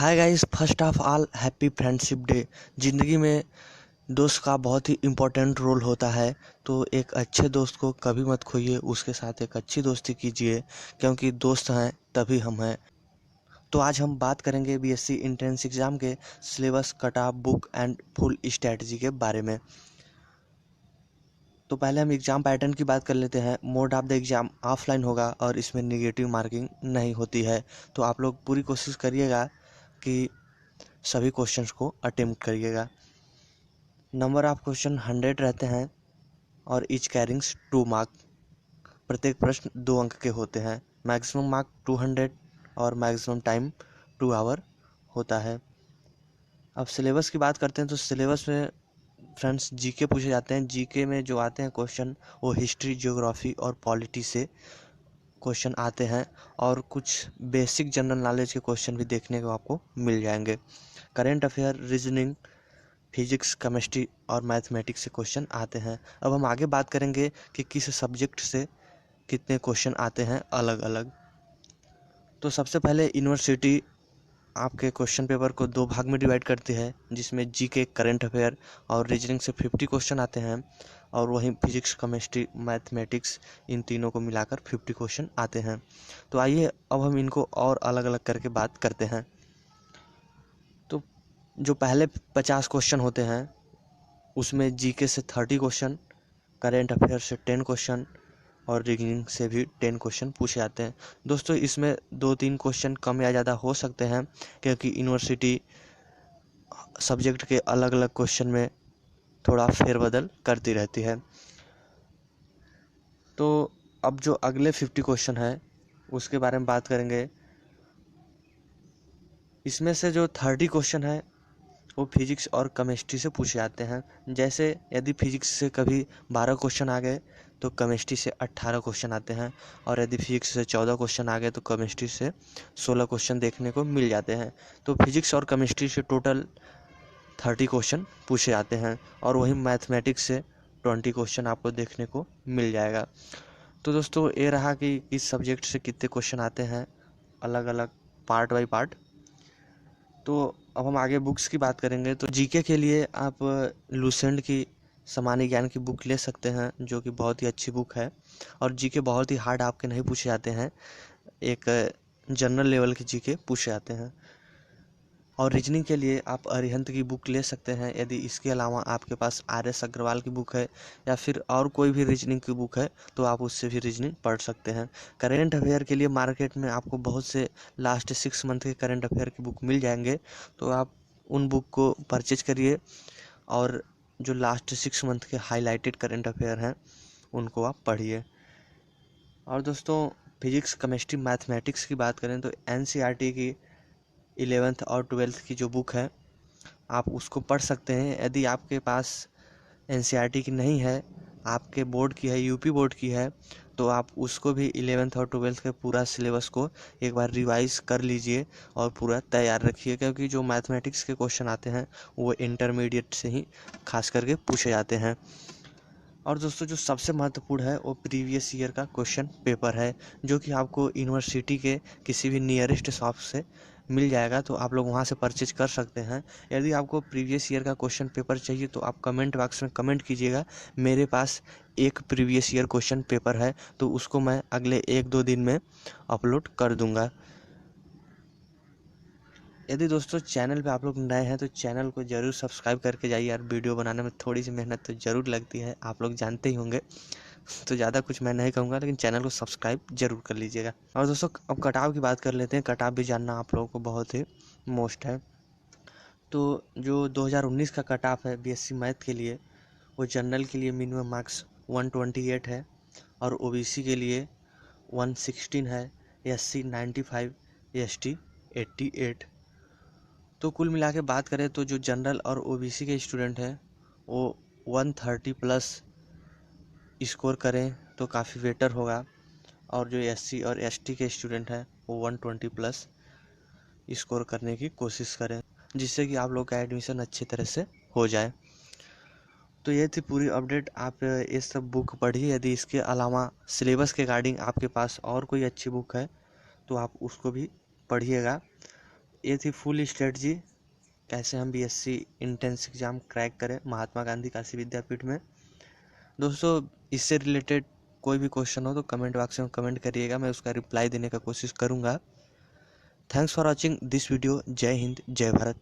Hi guys, first of all happy friendship day. ज़िंदगी में दोस्त का बहुत ही इम्पोर्टेंट रोल होता है। तो एक अच्छे दोस्त को कभी मत खोइए, उसके साथ एक अच्छी दोस्ती कीजिए, क्योंकि दोस्त हैं तभी हम हैं। तो आज हम बात करेंगे बीएससी एंट्रेंस एग्ज़ाम के syllabus, cut off, book and full strategy के बारे में। तो पहले हम एग्ज़ाम पैटर्न की बात कर लेते हैं। Mode of the exam offline होगा और इसमें नेगेटिव मार्किंग नहीं होती है। तो आप लोग पूरी कोशिश करिएगा कि सभी क्वेश्चंस को अटेम्प्ट करिएगा। नंबर ऑफ क्वेश्चन 100 रहते हैं और ईच कैरिंग्स 2 मार्क। प्रत्येक प्रश्न 2 अंक के होते हैं। मैक्सिमम मार्क 200 और मैक्सिमम टाइम 2 आवर होता है। अब सिलेबस की बात करते हैं तो सिलेबस में फ्रेंड्स जीके पूछे जाते हैं। जीके में जो आते हैं क्वेश्चन वो हिस्ट्री, ज्योग्राफी और पॉलिटी से क्वेश्चन आते हैं, और कुछ बेसिक जनरल नॉलेज के क्वेश्चन भी देखने को आपको मिल जाएंगे। Current affair, reasoning, physics, chemistry और मैथमेटिक्स से क्वेश्चन आते हैं। अब हम आगे बात करेंगे कि किस सब्जेक्ट से कितने क्वेश्चन आते हैं अलग अलग। तो सबसे पहले यूनिवर्सिटी आपके क्वेश्चन पेपर को 2 भाग में डिवाइड करती है, जिसमें जीके, करंट अफेयर और रीजनिंग से 50 क्वेश्चन आते हैं, और वहीं फिजिक्स, केमिस्ट्री, मैथमेटिक्स इन तीनों को मिलाकर 50 क्वेश्चन आते हैं। तो आइए अब हम इनको और अलग अलग करके बात करते हैं। तो जो पहले 50 क्वेश्चन होते हैं उसमें जीके से 30 क्वेश्चन, करेंट अफेयर से 10 क्वेश्चन और रीजनिंग से भी 10 क्वेश्चन पूछे जाते हैं। दोस्तों, इसमें 2-3 क्वेश्चन कम या ज़्यादा हो सकते हैं, क्योंकि यूनिवर्सिटी सब्जेक्ट के अलग अलग क्वेश्चन में थोड़ा फेरबदल करती रहती है। तो अब जो अगले 50 क्वेश्चन है उसके बारे में बात करेंगे। इसमें से जो 30 क्वेश्चन है वो फिजिक्स और केमिस्ट्री से पूछे जाते हैं। जैसे यदि फिजिक्स से कभी 12 क्वेश्चन आ गए तो केमिस्ट्री से 18 क्वेश्चन आते हैं, और यदि फिजिक्स से 14 क्वेश्चन आ गए तो केमिस्ट्री से 16 क्वेश्चन देखने को मिल जाते हैं। तो फिजिक्स और केमिस्ट्री से टोटल 30 क्वेश्चन पूछे जाते हैं, और वहीं मैथमेटिक्स से 20 क्वेश्चन आपको देखने को मिल जाएगा। तो दोस्तों, ये रहा कि इस सब्जेक्ट से कितने क्वेश्चन आते हैं अलग अलग, पार्ट बाय पार्ट। तो अब हम आगे बुक्स की बात करेंगे। तो जीके के लिए आप लूसेंट की सामान्य ज्ञान की बुक ले सकते हैं, जो कि बहुत ही अच्छी बुक है, और जीके बहुत ही हार्ड आपके नहीं पूछे जाते हैं, एक जनरल लेवल के जीके पूछे जाते हैं। और रीजनिंग के लिए आप अरिहंत की बुक ले सकते हैं। यदि इसके अलावा आपके पास RS अग्रवाल की बुक है या फिर और कोई भी रीजनिंग की बुक है तो आप उससे भी रीजनिंग पढ़ सकते हैं। करेंट अफेयर के लिए मार्केट में आपको बहुत से लास्ट 6 मंथ के करेंट अफेयर की बुक मिल जाएंगे, तो आप उन बुक को परचेज करिए, और जो लास्ट 6 मंथ के हाईलाइटेड करेंट अफेयर हैं उनको आप पढ़िए। और दोस्तों, फिजिक्स, केमिस्ट्री, मैथमेटिक्स की बात करें तो NCERT की 11th और 12th की जो बुक है आप उसको पढ़ सकते हैं। यदि आपके पास NCERT की नहीं है, आपके बोर्ड की है, यूपी बोर्ड की है, तो आप उसको भी 11th और 12th के पूरा सिलेबस को एक बार रिवाइज कर लीजिए और पूरा तैयार रखिए, क्योंकि जो मैथमेटिक्स के क्वेश्चन आते हैं वो इंटरमीडिएट से ही खास करके पूछे जाते हैं। और दोस्तों, जो सबसे महत्वपूर्ण है वो प्रीवियस ईयर का क्वेश्चन पेपर है, जो कि आपको यूनिवर्सिटी के किसी भी नियरेस्ट शॉप से मिल जाएगा, तो आप लोग वहां से परचेज कर सकते हैं। यदि आपको प्रीवियस ईयर का क्वेश्चन पेपर चाहिए तो आप कमेंट बॉक्स में कमेंट कीजिएगा, मेरे पास एक प्रीवियस ईयर क्वेश्चन पेपर है, तो उसको मैं अगले 1-2 दिन में अपलोड कर दूंगा। यदि दोस्तों चैनल पे आप लोग नए हैं तो चैनल को ज़रूर सब्सक्राइब करके जाइए यार। वीडियो बनाने में थोड़ी सी मेहनत तो ज़रूर लगती है, आप लोग जानते ही होंगे, तो ज़्यादा कुछ मैं नहीं कहूँगा, लेकिन चैनल को सब्सक्राइब जरूर कर लीजिएगा। और दोस्तों, अब कटाव की बात कर लेते हैं। कटाव भी जानना आप लोगों को बहुत ही मोस्ट है। तो जो 2019 का कटाव है बीएससी मैथ के लिए, वो जनरल के लिए मिनिमम मार्क्स 128 है, और ओबीसी के लिए 116 है, SC 95, ST 88। तो कुल मिला के बात करें तो जो जनरल और ओबीसी के स्टूडेंट हैं वो 130 प्लस स्कोर करें तो काफ़ी बेटर होगा, और जो SC और ST के स्टूडेंट हैं वो 120 प्लस स्कोर करने की कोशिश करें, जिससे कि आप लोग का एडमिशन अच्छी तरह से हो जाए। तो ये थी पूरी अपडेट। आप ये सब बुक पढ़िए। यदि इसके अलावा सिलेबस के रिगार्डिंग आपके पास और कोई अच्छी बुक है तो आप उसको भी पढ़िएगा। ये थी फुल स्ट्रेटजी कैसे हम बीएससी इंट्रेंस एग्ज़ाम क्रैक करें महात्मा गांधी काशी विद्यापीठ में। दोस्तों इससे रिलेटेड कोई भी क्वेश्चन हो तो कमेंट बॉक्स में कमेंट करिएगा, मैं उसका रिप्लाई देने का कोशिश करूँगा। Thanks for watching this video. जय हिंद, जय भारत।